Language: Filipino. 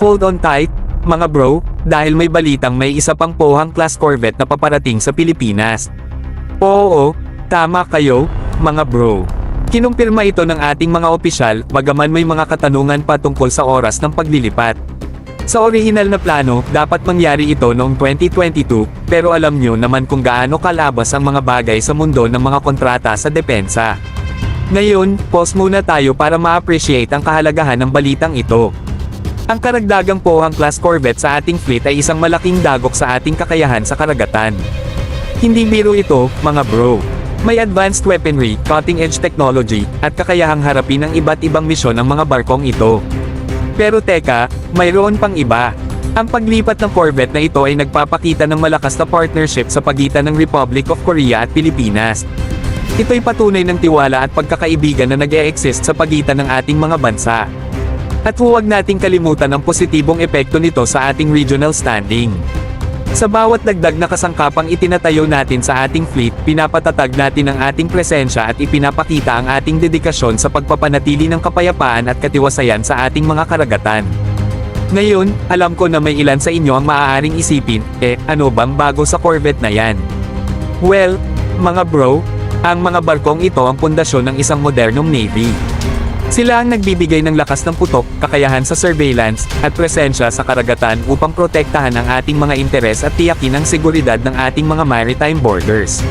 Hold on tight, mga bro, dahil may balitang may isa pang Pohang-class corvette na paparating sa Pilipinas. Oo, tama kayo, mga bro. Kinumpirma ito ng ating mga opisyal, bagaman may mga katanungan pa tungkol sa oras ng paglilipat. Sa orihinal na plano, dapat mangyari ito noong 2022, pero alam nyo naman kung gaano kalabas ang mga bagay sa mundo ng mga kontrata sa depensa. Ngayon, pause muna tayo para ma-appreciate ang kahalagahan ng balitang ito. Ang karagdagang Pohang-class corvette sa ating fleet ay isang malaking dagok sa ating kakayahan sa karagatan. Hindi biro ito, mga bro. May advanced weaponry, cutting-edge technology, at kakayahang harapin ang iba't ibang misyon ng mga barkong ito. Pero teka, mayroon pang iba. Ang paglipat ng corvette na ito ay nagpapakita ng malakas na partnership sa pagitan ng Republic of Korea at Pilipinas. Ito'y patunay ng tiwala at pagkakaibigan na nag-e-exist sa pagitan ng ating mga bansa. At huwag nating kalimutan ang positibong epekto nito sa ating regional standing. Sa bawat dagdag na kasangkapang itinatayo natin sa ating fleet, pinapatatag natin ang ating presensya at ipinapakita ang ating dedikasyon sa pagpapanatili ng kapayapaan at katiwasayan sa ating mga karagatan. Ngayon, alam ko na may ilan sa inyo ang maaaring isipin, ano bang bago sa corvette na yan? Well, mga bro, ang mga barkong ito ang pundasyon ng isang modernong navy. Sila ang nagbibigay ng lakas ng putok, kakayahan sa surveillance, at presensya sa karagatan upang protektahan ang ating mga interes at tiyakin ang seguridad ng ating mga maritime borders.